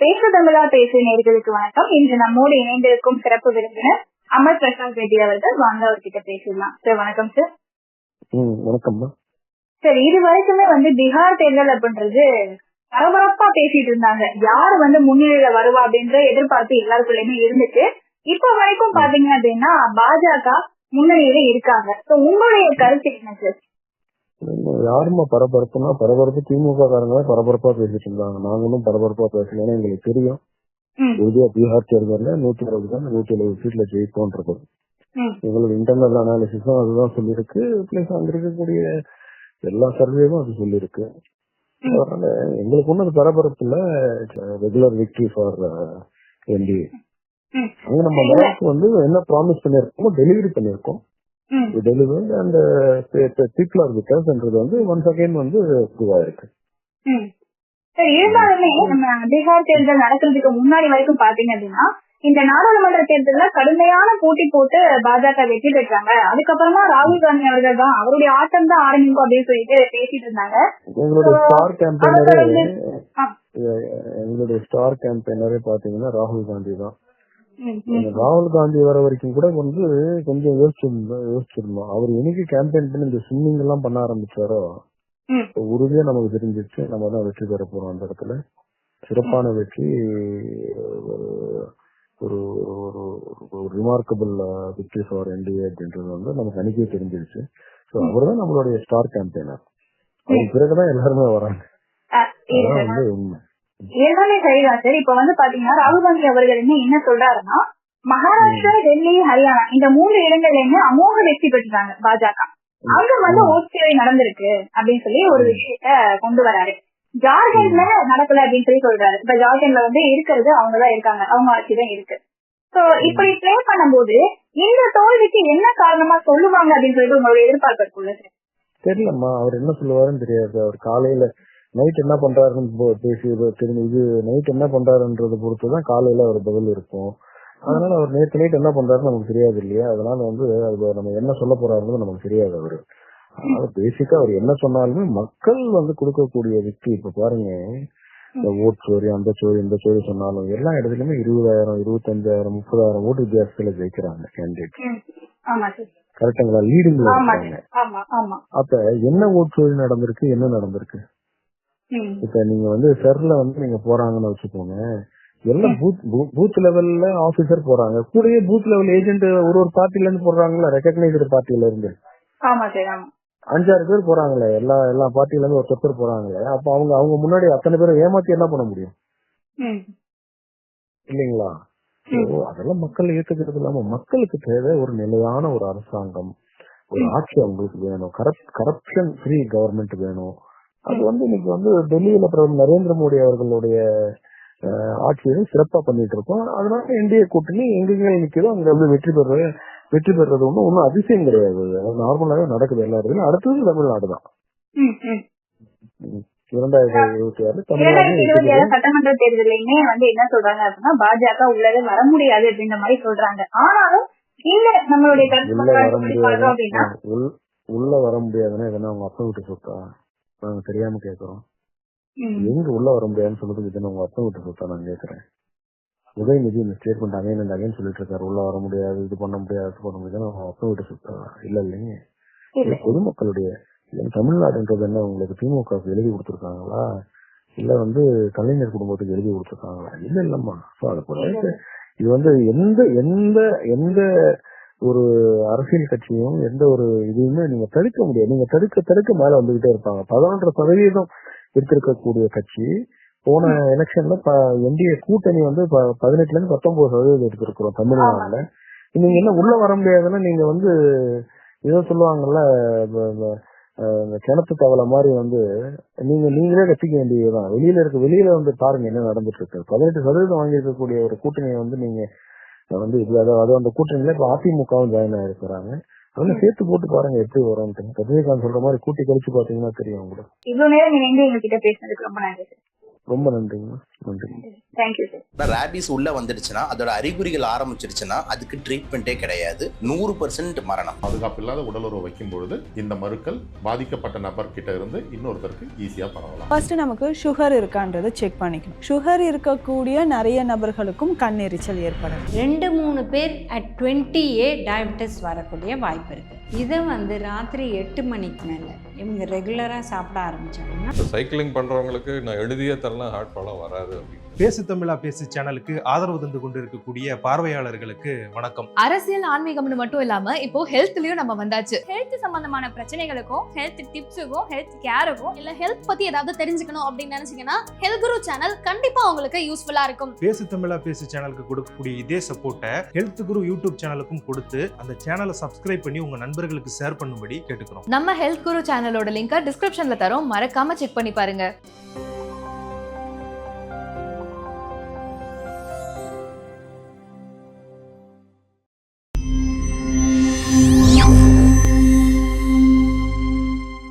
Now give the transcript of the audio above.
பேசு தமிழா பேசு நேயர்களுக்கு வணக்கம். இன்று நம்மோடு இணைந்திருக்கும் சிறப்பு விருந்தினர் அமர் பிரசாத் ரெட்டி அவர்கள். வாங்க அவர்கிட்ட பேசலாம். சார் வணக்கம் சார். வணக்கம் சார், இது வரைக்குமே பீகார் தேர்தல் அப்படின்றது பரபரப்பா பேசிட்டு இருந்தாங்க. யாரு முன்னிலையில வருவா அப்படின்ற எதிர்பார்ப்பு எல்லாருக்குள்ளயுமே இருந்துச்சு. இப்ப வரைக்கும் பாத்தீங்க அப்படின்னா பாஜக முன்னணியில இருக்காங்க. உங்களுடைய கருத்து என்ன சார்? யாருமா பரபரப்புனா பரபரப்பு திமுக காரங்களே பரபரப்பா பேசிட்டு இருந்தாங்க. நாங்களும் பரபரப்பா பேசல. ஏன்னா எங்களுக்கு தெரியும் உறுதியா பீகார் தேர்தல்ல 160 சீட்ல ஜெயிப்போன்றது. எங்களோட இன்டர்னல் அனாலிசிஸும் அதுதான் சொல்லியிருக்கு. பிளஸ் அங்க இருக்கக்கூடிய எல்லா சர்வேவும் அது சொல்லியிருக்கு. அதனால எங்களுக்கு ஒன்றும் அது பரபரப்பு இல்ல. Regular victory for NDA. அங்க நம்ம மக்களுக்கு என்ன ப்ராமிஸ் பண்ணிருக்கோமோ டெலிவரி பண்ணிருக்கோம். Delivery and people are with us என்றது ஒன்ஸ் அகைன் ப்ரூவ் ஆயிருக்கு. இருந்தாலுமே நம்ம பீகார் தேர்தல் நடக்கிறதுக்கு முன்னாடி வரைக்கும் பாத்தீங்க அப்படின்னா இந்த நாடாளுமன்ற தேர்தல்ல கடுமையான போட்டி போட்டு பாஜக வெற்றி பெற்றாங்க. அதுக்கப்புறமா ராகுல் காந்தி அவர்கள் தான் அவருடைய ஆட்டம் தான் ஆரம்பிக்கும் அப்படின்னு சொல்லிட்டு பேசிட்டு இருந்தாங்க. எங்களுடைய ஸ்டார் கேம்பெயினரே பாத்தீங்கன்னா ராகுல் காந்தி தான். ராகுல் காந்தி வர வரைக்கும் கூட கொஞ்சம் யோசிச்சிருந்தோம். அவர் என்னைக்கு கேம்பெயின் பண்ணி இந்த ஸ்விம்மிங் எல்லாம் பண்ண ஆரம்பிச்சாரோ உறுதியா நமக்கு தெரிஞ்சிருச்சு நம்ம தான் வெற்றி பெற போறோம். அந்த இடத்துல சிறப்பான வெற்றி, ஒரு ரிமார்க்கபிள் விக்டரி ஃபார் என்டிஏ அப்படின்றது நமக்கு அன்னைக்கே தெரிஞ்சிருச்சு. ஸோ அவர் தான் நம்மளுடைய ஸ்டார் கேம்பெயினர். அதுக்கு பிறகுதான் எல்லாருமே வராங்க. உண்மை எல்லாமே சரிதான் சார். இப்ப பாத்தீங்கன்னா ராகுல் காந்தி அவர்கள் என்ன சொல்றாருன்னா, மகாராஷ்டிரா, டெல்லி, ஹரியானா இந்த 3 இடங்கள்லயுமே அமோக வெற்றி பெற்றாங்க பாஜக. அங்க ஓட்சியை நடந்திருக்கு அப்படின்னு சொல்லி ஒரு விஷயத்த கொண்டு வராரு. ஜார்க்கண்ட்ல நடக்கல அப்படின்னு சொல்லி சொல்றாரு. இப்ப ஜார்க்கண்ட்ல இருக்கிறது அவங்கதான் இருக்காங்க, அவங்க ஆட்சிதான் இருக்கு. சோ இப்படி பிளே பண்ணும்போது இந்த தோல்விக்கு என்ன காரணமா சொல்லுவாங்க அப்படின்னு சொல்லிட்டு உங்களுடைய எதிர்பார்ப்பு இருக்குல்ல சார்? தெரியலம்மா, அவர் என்ன சொல்லுவாருன்னு தெரியாது. அவர் காலையில நைட் என்ன பண்றாருன்னு பேசி இது நைட் என்ன பண்றாருன்றத பொறுத்துதான் காலையில அவர் பதில் இருக்கும். அதனால அவர் நேற்று நைட் என்ன பண்றாருன்னு நமக்கு தெரியாது இல்லையா? அதனால அது நம்ம என்ன சொல்ல போறாருன்னு நமக்கு தெரியாது. அவரு அதனால பேசிக்கா அவர் என்ன சொன்னாலுமே மக்கள் கொடுக்கக்கூடிய வெற்றி. இப்ப பாருங்க, இந்த ஓட் சோரி, அந்த சோரி, இந்த சோரி சொன்னாலும் எல்லா இடத்துலயுமே 20,000, 25,000, 30,000 ஓட்டு வித்தியாசத்துல ஜெயிக்கிறாங்க கேண்டிடேட். கரெக்டுங்களா? லீடிங்ல இருக்காங்க. அப்ப என்ன ஓட் சோரி நடந்திருக்கு, என்ன நடந்திருக்கு? இப்ப நீங்க செர்ல நீங்க போறாங்கன்னு வச்சுக்கோங்க, எல்லாம் பூத் லெவல்ல ஆபீசர் போறாங்க, கூடயே பூத் லெவல் ஏஜென்ட் ஒரு பார்ட்டில இருந்து போடுறாங்களா, ரெகக்னைஸ்டு பார்ட்டில இருந்து 5-6 பேர் போறாங்களே, எல்லா பார்ட்டில இருந்து ஒருத்தர் போறாங்களே. அப்ப அவங்க முன்னாடி அத்தனை பேரும் ஏமாத்தி என்ன பண்ண முடியும் இல்லைங்களா? அதெல்லாம் மக்கள் ஏத்துக்கிறது இல்லாம மக்களுக்கு தேவை ஒரு நிலையான ஒரு அரசாங்கம், ஒரு ஆட்சி அவங்களுக்கு வேணும், கரப்ஷன் ஃப்ரீ கவர்மெண்ட் வேணும். அது இன்னைக்கு டெல்லியில பிரதமர் நரேந்திர மோடி அவர்களுடைய ஆட்சியை சிறப்பா பண்ணிட்டு இருக்கோம். அதனால என்டிஏ கூட்டணி எங்க நிக்கிறோம் அங்க வெற்றி பெறது ஒன்னும் அதிசயம் கிடையாது. நார்மலாவே நடக்குது எல்லா இடத்துலயும். அடுத்தது தமிழ்நாடு தான். 2026 தமிழ்நாடு சட்டமன்ற தேர்தலையுமே என்ன சொல்றாங்க அப்படின்னா பாஜக உள்ளே வர முடியாது அப்படின்ற மாதிரி சொல்றாங்க. ஆனாலும் இல்ல நம்மளுடைய உள்ள வர முடியாதுன்னா எதனா அவங்க அப்பா விட்டு சொத்தா நாங்க தெரியாம கேக்குறோம். எங்க உள்ள வர முடியாதுன்னு சொல்றதுக்கு இது உங்க அப்பா விட்டு சொத்தா நான் கேக்குறேன். உதயநிதி இந்த ஸ்டேட்மெண்ட் அகைன் சொல்லிட்டு இருக்காரு, உள்ள வர முடியாது, இது பண்ண முடியாது, பண்ண முடியாதுன்னு அவங்க அப்பா விட்டு சொத்தா இல்ல இல்லைங்க. பொதுமக்களுடைய தமிழ்நாடுன்றது என்ன உங்களுக்கு திமுக எழுதி கொடுத்துருக்காங்களா, இல்ல கலைஞர் குடும்பத்துக்கு எழுதி கொடுத்துருக்காங்களா? இல்ல இல்லம்மா. இது எந்த எந்த எந்த ஒரு அரசியல் கட்சியும் எந்த ஒரு இதுவுமே நீங்க தடுக்க முடியாது. நீங்க தடுக்க மேல வந்துகிட்டே இருப்பாங்க. 11% எடுத்திருக்கக்கூடிய கட்சி போன எலெக்ஷன்ல என்டிஏ கூட்டணி 18% 19% எடுத்திருக்கிறோம் தமிழ்நாடுல. நீங்க என்ன உள்ள வர முடியாதுன்னா நீங்க ஏதோ சொல்லுவாங்கல்ல, கிணத்து தவளை மாதிரி நீங்களே கத்திக்க வேண்டியதுதான். வெளியில பாருங்க என்ன நடந்துட்டு இருக்கு. 18% வாங்கி இருக்கக்கூடிய ஒரு கூட்டணியை நீங்க அது அந்த கூட்டணியில இப்ப அதிமுகவும் ஜாயின் ஆயிருக்கிறாங்க. அதெல்லாம் சேர்த்து போட்டு பாருங்க எப்படி வரும். ரஜினிகாந்த் சொல்ற மாதிரி கூட்டி கழிச்சு பாத்தீங்கன்னா தெரியும் உங்களுக்கு. இவ்வளவு நேரம் எங்ககிட்ட பேசினதுக்கு ரொம்ப நன்றி. ரொம்ப நன்றிங்க. நன்றி. Thank you sir. ரேபிஸ் உள்ள வந்துடுச்சுன்னா அதோட அறிகுறிகள் ஆரம்பிச்சிருச்சுன்னா அதுக்கு ட்ரீட்மெண்ட்டே கிடையாது. 100% மரணம். பாதுகாப்பு இல்லாத உடலுறவு வைக்கும் பொழுது இந்த மருக்கள் பாதிக்கப்பட்ட நபர் கிட்ட இருந்து இன்னொருத்தருக்கு ஈஸியா பரவலாம். ஃபர்ஸ்ட் நமக்கு சுகர் இருக்கான்றதை செக் பண்ணிக்கணும். சுகர் இருக்கக்கூடிய நிறைய நபர்களுக்கும் கண் எரிச்சல் ஏற்படும். 2-3 பேர் at 20A டயபெட்டிஸ் வரக்கூடிய வாய்ப்பு இருக்கு. இதை ராத்திரி 8 மணிக்கு மேலே இவங்க ரெகுலராக சாப்பிட ஆரம்பிச்சாங்கன்னா, சைக்கிளிங் பண்ணுறவங்களுக்கு நான் எழுதியே தரலாம் ஹார்ட் ப்ராப்ளம் வராது அப்படின்னு. பேசு தமிழா பேசு சேனலுக்கு ஆதரவு தந்து கொண்டிருக்கக்கூடிய பார்வையாளர்களுக்கு வணக்கம். அரசியல் ஆன்மீகம்னு மட்டும் இல்லாம இப்போ ஹெல்த்லயும் நம்ம வந்தாச்சு. ஹெல்த் சம்பந்தமான பிரச்சனைகளுக்கும் ஹெல்த் டிப்ஸுக்கும் ஹெல்த் கேருக்கும் இல்ல ஹெல்த் பத்தி ஏதாவது தெரிஞ்சுக்கணும் அப்படின்னு நினைச்சீங்கன்னா ஹெல்த் குரு சேனல் கண்டிப்பா உங்களுக்கு யூஸ்ஃபுல்லா இருக்கும். பேசு தமிழா பேசு சேனலுக்கு கொடுக்கக்கூடிய இதே சப்போர்ட்டை ஹெல்த் குரு யூடியூப் சேனலுக்கும் கொடுத்து அந்த சேனலை சப்ஸ்கிரைப் பண்ணி உங்க நண்பர்களுக்கு ஷேர் பண்ணும்படி கேட்டுக்கிறோம். நம்ம ஹெல்த் குரு சேனலோட லிங்கை டிஸ்கிரிப்ஷன்ல தரோம், மறக்காம செக் பண்ணி பாருங்க.